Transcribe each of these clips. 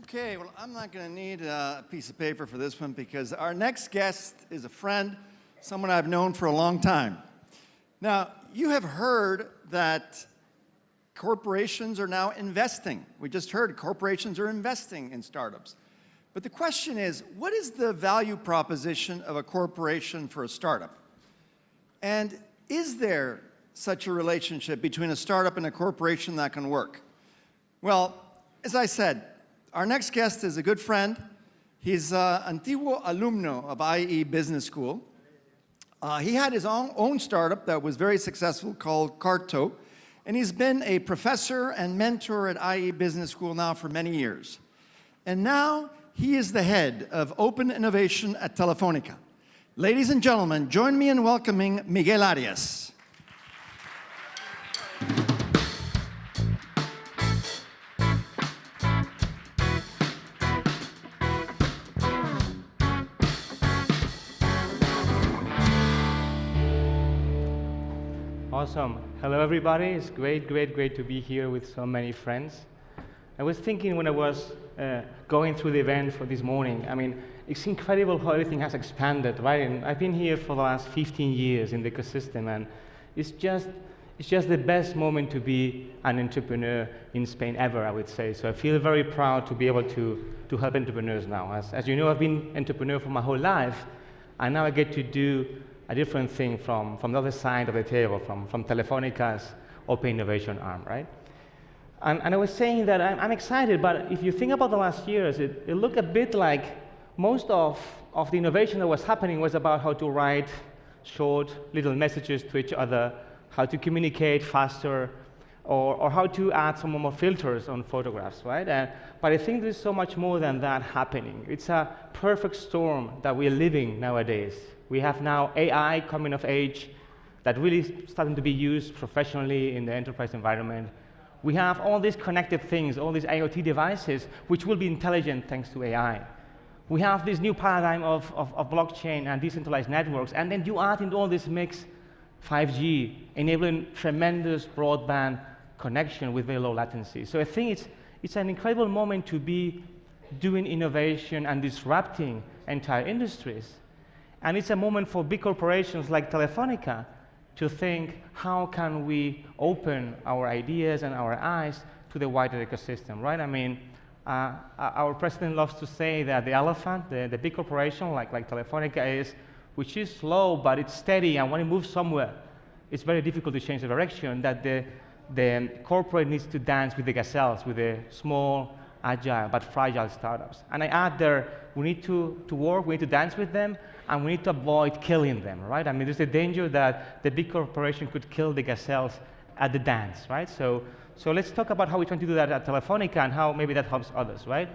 Okay, well, I'm not going to need a piece of paper for this one because our next guest is a friend, someone I've known for a long time. Now, you have heard that corporations are now investing. We just heard corporations are investing in startups. But the question is, what is the value proposition of a corporation for a startup? And is there such a relationship between a startup and a corporation that can work? Well, as I said, our next guest is a good friend. He's an antiguo alumno of IE Business School. He had his own startup that was very successful called Carto, and he's been a professor and mentor at IE Business School now for many years. And now he is the head of open innovation at Telefonica. Ladies and gentlemen, join me in welcoming Miguel Arias. Awesome. Hello, everybody. It's great to be here with so many friends. I was thinking when I was going through the event for this morning, I mean, it's incredible how everything has expanded, right? And I've been here for the last 15 years in the ecosystem, and it's just the best moment to be an entrepreneur in Spain ever, I would say. So I feel very proud to be able to help entrepreneurs now. As you know, I've been an entrepreneur for my whole life, and now I get to do a different thing from the other side of the table, from Telefónica's open innovation arm, right? And I was saying that I'm excited, but if you think about the last years, it looked a bit like most of the innovation that was happening was about how to write short little messages to each other, how to communicate faster, or how to add some more filters on photographs, right? But I think there's so much more than that happening. It's a perfect storm that we're living nowadays. We have now AI coming of age that really starting to be used professionally in the enterprise environment. We have all these connected things, all these IoT devices, which will be intelligent thanks to AI. We have this new paradigm of blockchain and decentralized networks, and then you add into all this mix 5G, enabling tremendous broadband connection with very low latency. So I think it's an incredible moment to be doing innovation and disrupting entire industries. And it's a moment for big corporations like Telefonica to think, how can we open our ideas and our eyes to the wider ecosystem, right? I mean, our president loves to say that the elephant, the big corporation like Telefonica which is slow, but it's steady, and when it moves somewhere, it's very difficult to change the direction, that the corporate needs to dance with the gazelles, with the small, agile, but fragile startups. And I add there, we need to work, we need to dance with them, and we need to avoid killing them, right? I mean, there's a danger that the big corporation could kill the gazelles at the dance, right? So let's talk about how we're trying to do that at Telefonica and how maybe that helps others, right?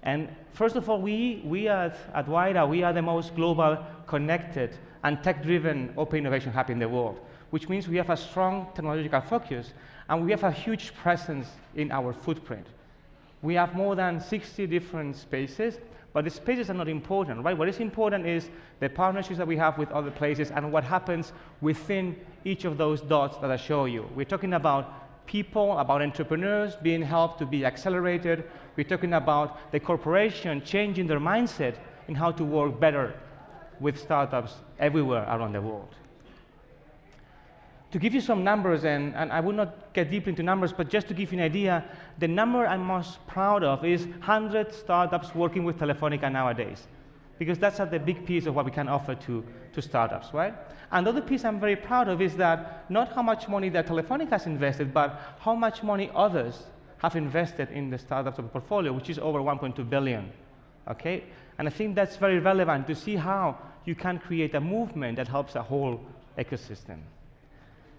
And first of all, we at Wayra, we are the most global, connected, and tech-driven open innovation hub in the world, which means we have a strong technological focus, and we have a huge presence in our footprint. We have more than 60 different spaces, but the spaces are not important, right? What is important is the partnerships that we have with other places and what happens within each of those dots that I show you. We're talking about people, about entrepreneurs being helped to be accelerated. We're talking about the corporation changing their mindset in how to work better with startups everywhere around the world. To give you some numbers, and I will not get deep into numbers, but just to give you an idea, the number I'm most proud of is 100 startups working with Telefonica nowadays, because that's the big piece of what we can offer to startups, right? And the other piece I'm very proud of is that not how much money that Telefonica has invested, but how much money others have invested in the startups of the portfolio, which is over 1.2 billion, okay? And I think that's very relevant to see how you can create a movement that helps a whole ecosystem.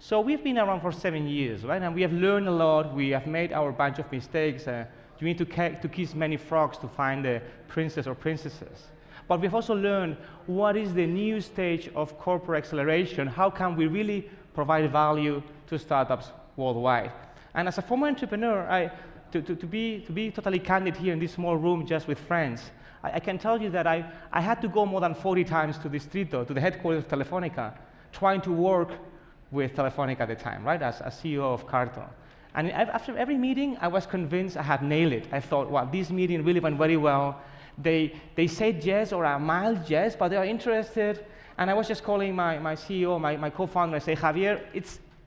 So we've been around for 7 years, right? And we have learned a lot. We have made our bunch of mistakes. You need to kiss many frogs to find the princess or princesses. But we've also learned what is the new stage of corporate acceleration. How can we really provide value to startups worldwide? And as a former entrepreneur, to be totally candid here in this small room just with friends, I can tell you that I had to go more than 40 times to Distrito, to the headquarters of Telefonica, trying to work with Telefonica at the time, right, as CEO of Carto. And after every meeting, I was convinced I had nailed it. I thought, wow, this meeting really went very well. They said yes or a mild yes, but they are interested. And I was just calling my CEO, my co-founder, and I say, Javier,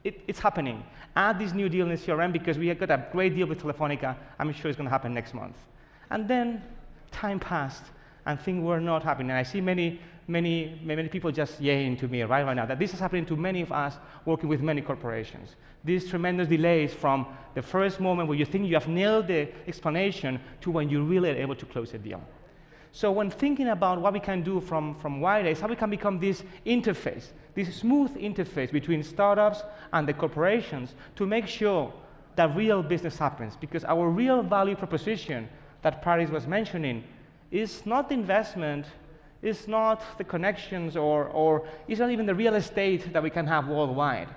it's happening. Add this new deal in the CRM because we have got a great deal with Telefonica. I'm sure it's going to happen next month. And then time passed, and things were not happening. And I see many people just yaying to me right now that this is happening to many of us working with many corporations. These tremendous delays from the first moment where you think you have nailed the explanation to when you really are able to close a deal. So when thinking about what we can do from Wayra is how we can become this interface, this smooth interface between startups and the corporations to make sure that real business happens. Because our real value proposition that Paris was mentioning is not the investment, it's not the connections, or it's not even the real estate that we can have worldwide.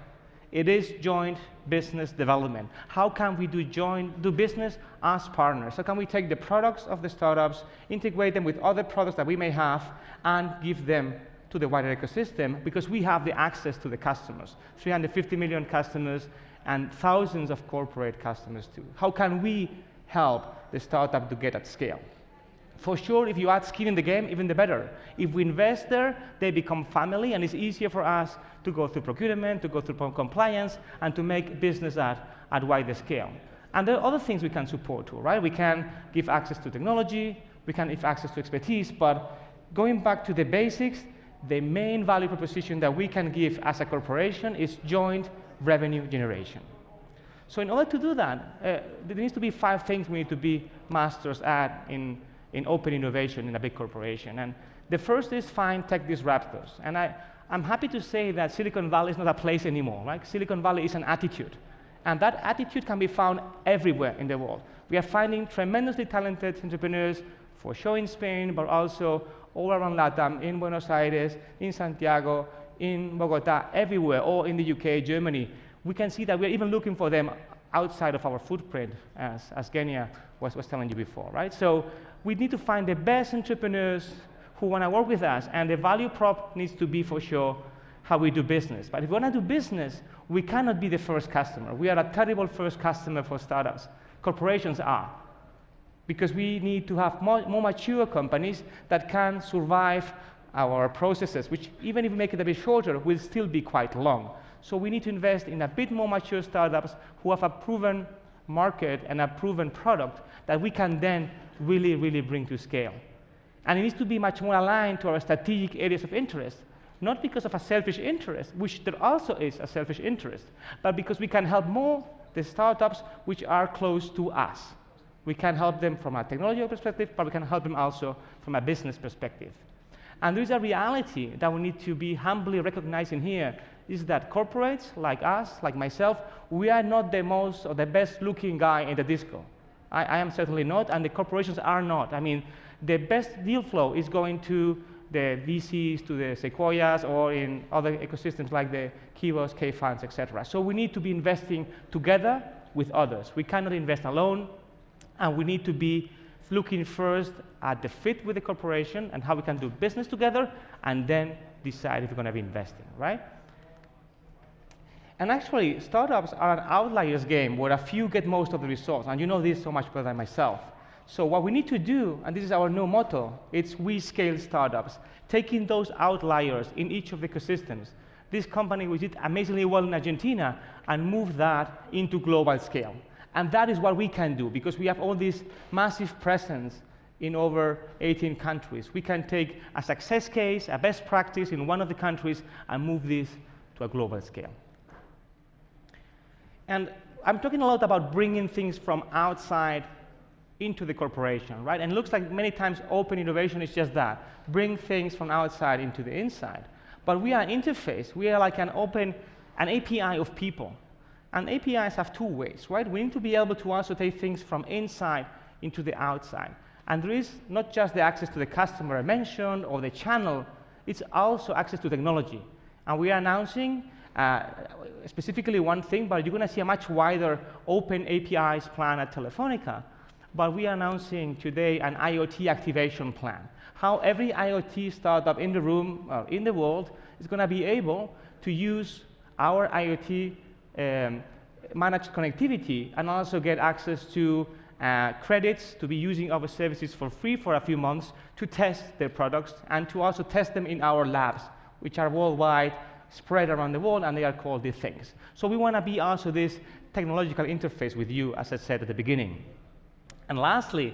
It is joint business development. How can we do business as partners? How can we take the products of the startups, integrate them with other products that we may have, and give them to the wider ecosystem because we have the access to the customers, 350 million customers and thousands of corporate customers too. How can we help the startup to get at scale? For sure, if you add skin in the game, even the better. If we invest there, they become family, and it's easier for us to go through procurement, to go through compliance, and to make business at wider scale. And there are other things we can support too, right? We can give access to technology, we can give access to expertise, but going back to the basics, the main value proposition that we can give as a corporation is joint revenue generation. So in order to do that, there needs to be 5 things we need to be masters at in open innovation in a big corporation. And the first is find tech disruptors. And I'm happy to say that Silicon Valley is not a place anymore, right? Silicon Valley is an attitude. And that attitude can be found everywhere in the world. We are finding tremendously talented entrepreneurs, for sure in Spain, but also all around LATAM, in Buenos Aires, in Santiago, in Bogota, everywhere, or in the UK, Germany. We can see that we're even looking for them outside of our footprint, as Genia was telling you before, right? So we need to find the best entrepreneurs who want to work with us, and the value prop needs to be, for sure, how we do business. But if we want to do business, we cannot be the first customer. We are a terrible first customer for startups. Corporations are. Because we need to have more mature companies that can survive our processes, which even if we make it a bit shorter, will still be quite long. So we need to invest in a bit more mature startups who have a proven market and a proven product that we can then really, really bring to scale. And it needs to be much more aligned to our strategic areas of interest, not because of a selfish interest, which there also is a selfish interest, but because we can help more the startups which are close to us. We can help them from a technology perspective, but we can help them also from a business perspective. And there is a reality that we need to be humbly recognizing here, is that corporates like us, like myself, we are not the most or the best looking guy in the disco. I am certainly not, and the corporations are not. I mean, the best deal flow is going to the VCs, to the Sequoias, or in other ecosystems like the Kivos, K-Funds, etc. So we need to be investing together with others. We cannot invest alone, and we need to be looking first at the fit with the corporation and how we can do business together, and then decide if we're going to be investing, right? And actually, startups are an outliers game where a few get most of the results, and you know this so much better than myself. So what we need to do, and this is our new motto, it's we scale startups, taking those outliers in each of the ecosystems. This company which did amazingly well in Argentina, and move that into global scale. And that is what we can do, because we have all this massive presence in over 18 countries. We can take a success case, a best practice in one of the countries, and move this to a global scale. And I'm talking a lot about bringing things from outside into the corporation, right? And it looks like many times open innovation is just that, bring things from outside into the inside. But we are an interface. We are like an API of people. And APIs have 2 ways, right? We need to be able to also take things from inside into the outside. And there is not just the access to the customer I mentioned or the channel, it's also access to technology. And we are announcing specifically one thing, but you're going to see a much wider open APIs plan at Telefonica. But we are announcing today an IoT activation plan. How every IoT startup in the room, or in the world, is going to be able to use our IoT manage connectivity and also get access to credits to be using our services for free for a few months to test their products and to also test them in our labs, which are worldwide, spread around the world, and they are called these things. So we want to be also this technological interface with you, as I said at the beginning. And lastly,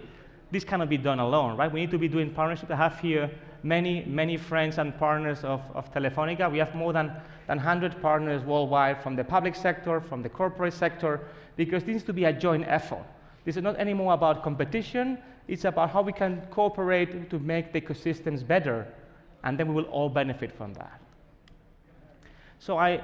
this cannot be done alone, right? We need to be doing partnerships. I have here many friends and partners of Telefónica. We have more than 100 partners worldwide from the public sector, from the corporate sector, because this needs to be a joint effort. This is not anymore about competition. It's about how we can cooperate to make the ecosystems better, and then we will all benefit from that. So I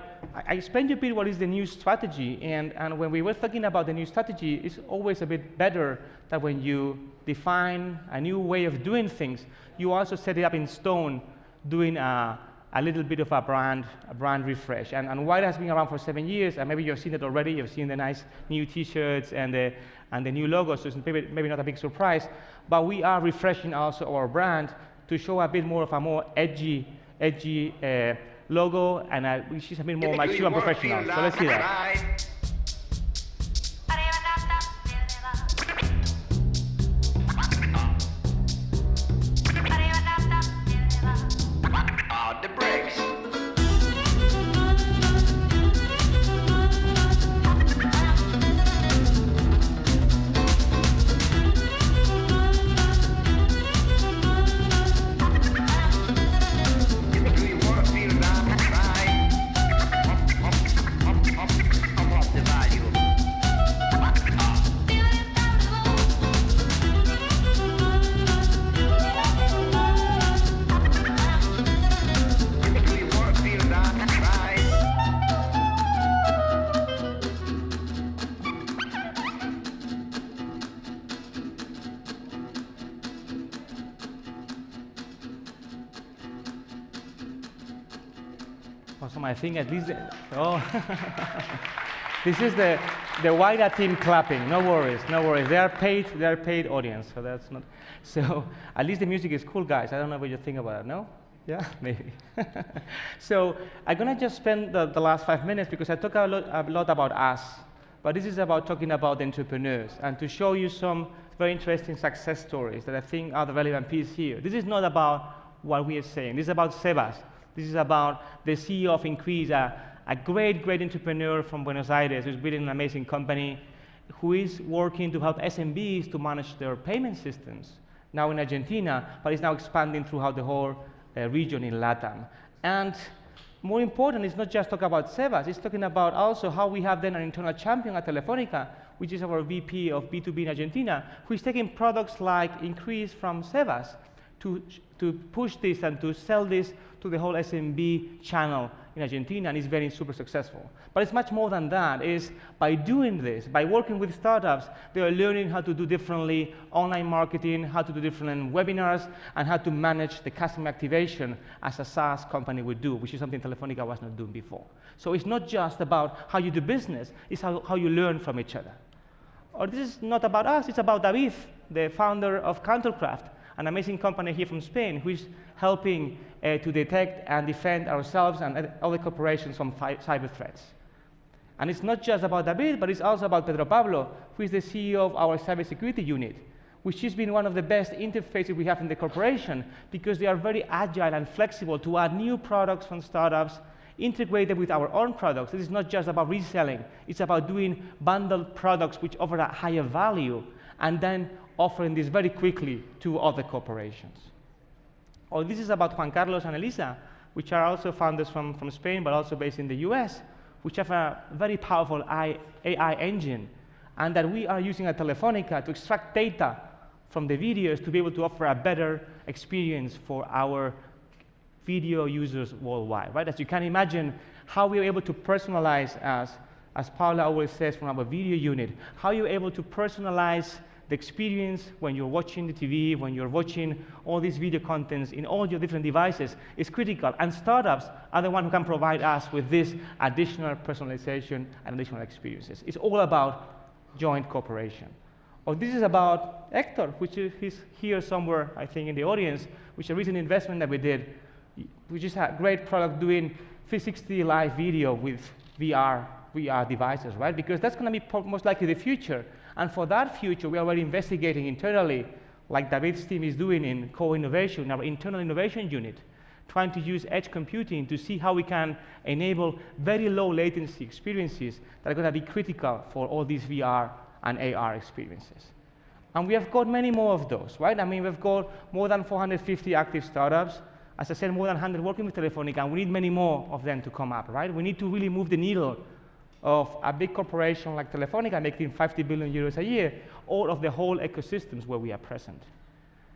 explained to you a bit what is the new strategy, and when we were talking about the new strategy, it's always a bit better that when you define a new way of doing things, you also set it up in stone, doing a little bit of a brand refresh. And Wayra has been around for 7 years, and maybe you've seen it already. You've seen the nice new T-shirts and the new logos, so it's maybe not a big surprise. But we are refreshing also our brand to show a bit more of a more edgy logo, and which is a bit more mature and professional. So let's see that. Awesome. I think at least, this is the Wayra team clapping. No worries, no worries. They are paid audience, so that's not. So at least the music is cool, guys. I don't know what you think about it. No? Yeah, maybe. So I'm gonna just spend the last 5 minutes because I talk a lot about us, but this is about talking about the entrepreneurs and to show you some very interesting success stories that I think are the relevant piece here. This is not about what we are saying. This is about Sebas. This is about the CEO of Increase, a great entrepreneur from Buenos Aires who's building an amazing company, who is working to help SMBs to manage their payment systems, now in Argentina, but is now expanding throughout the whole region in LATAM. And more important, it's not just talking about Sebas, it's talking about also how we have then an internal champion at Telefónica, which is our VP of B2B in Argentina, who is taking products like Increase from Sebas to push this and to sell this to the whole SMB channel in Argentina, and is very super successful. But it's much more than that. Is by doing this, by working with startups, they are learning how to do differently online marketing, how to do different webinars, and how to manage the customer activation as a SaaS company would do, which is something Telefónica was not doing before. So it's not just about how you do business, it's how you learn from each other. Or this is not about us, it's about David, the founder of Countercraft, an amazing company here from Spain, who is helping to detect and defend ourselves and other corporations from cyber threats. And it's not just about David, but it's also about Pedro Pablo, who is the CEO of our cybersecurity unit, which has been one of the best interfaces we have in the corporation, because they are very agile and flexible to add new products from startups, integrated with our own products. This is not just about reselling, it's about doing bundled products which offer a higher value, and then offering this very quickly to other corporations. Or this is about Juan Carlos and Elisa, which are also founders from Spain, but also based in the US, which have a very powerful AI engine, and that we are using at Telefónica to extract data from the videos to be able to offer a better experience for our video users worldwide, right? As you can imagine, how we are able to personalize, as Paula always says from our video unit, how you're able to personalize the experience when you're watching the TV, when you're watching all these video contents in all your different devices is critical. And startups are the ones who can provide us with this additional personalization and additional experiences. It's all about joint cooperation. Or this is about Hector, which is here somewhere, I think, in the audience, which is a recent investment that we did, which is a great product doing 360 live video with VR VR devices, right? Because that's going to be most likely the future. And for that future, we are already investigating internally, like David's team is doing in co-innovation, our internal innovation unit, trying to use edge computing to see how we can enable very low latency experiences that are going to be critical for all these VR and AR experiences. And we have got many more of those, right? I mean, we've got more than 450 active startups. As I said, more than 100 working with Telefonica, and we need many more of them to come up, right? We need to really move the needle of a big corporation like Telefonica making 50 billion euros a year, or of the whole ecosystems where we are present.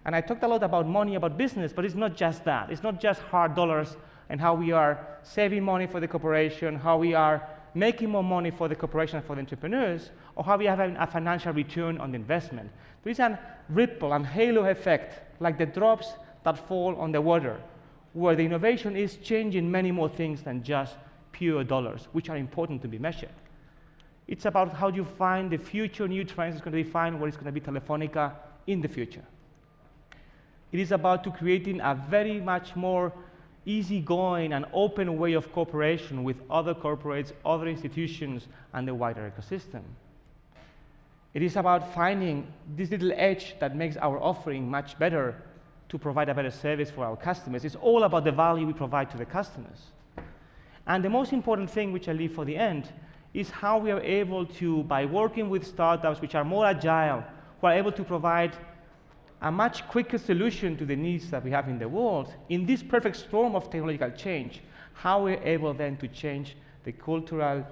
And I talked a lot about money, about business, but it's not just that. It's not just hard dollars and how we are saving money for the corporation, how we are making more money for the corporation and for the entrepreneurs, or how we have a financial return on the investment. There is a ripple and halo effect, like the drops that fall on the water, where the innovation is changing many more things than just pure dollars, which are important to be measured. It's about how you find the future new trends that's going to define what is going to be Telefonica in the future. It is about to creating a very much more easygoing and open way of cooperation with other corporates, other institutions, and the wider ecosystem. It is about finding this little edge that makes our offering much better to provide a better service for our customers. It's all about the value we provide to the customers. And the most important thing, which I leave for the end, is how we are able to, by working with startups which are more agile, who are able to provide a much quicker solution to the needs that we have in the world, in this perfect storm of technological change, how we're able then to change the cultural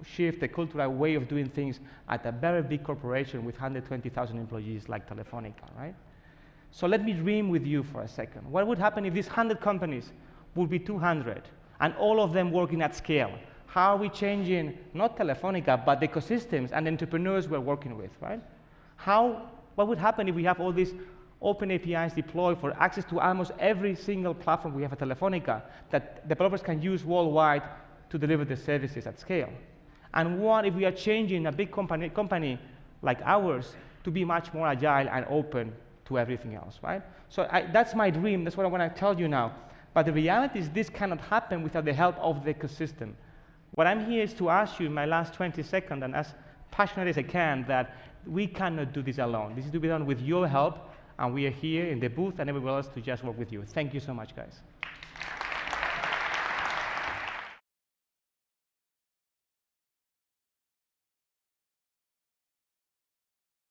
shift, the cultural way of doing things at a very big corporation with 120,000 employees like Telefonica, right? So let me dream with you for a second. What would happen if these 100 companies would be 200, and all of them working at scale? How are we changing, not Telefonica, but the ecosystems and the entrepreneurs we're working with, right? What would happen if we have all these open APIs deployed for access to almost every single platform we have at Telefonica that developers can use worldwide to deliver the services at scale? And what if we are changing a big company like ours to be much more agile and open to everything else, right? So that's my dream. That's what I want to tell you now. But the reality is this cannot happen without the help of the ecosystem. What I'm here is to ask you in my last 20 seconds, and as passionate as I can, that we cannot do this alone. This is to be done with your help, and we are here in the booth and everywhere else to just work with you. Thank you so much, guys.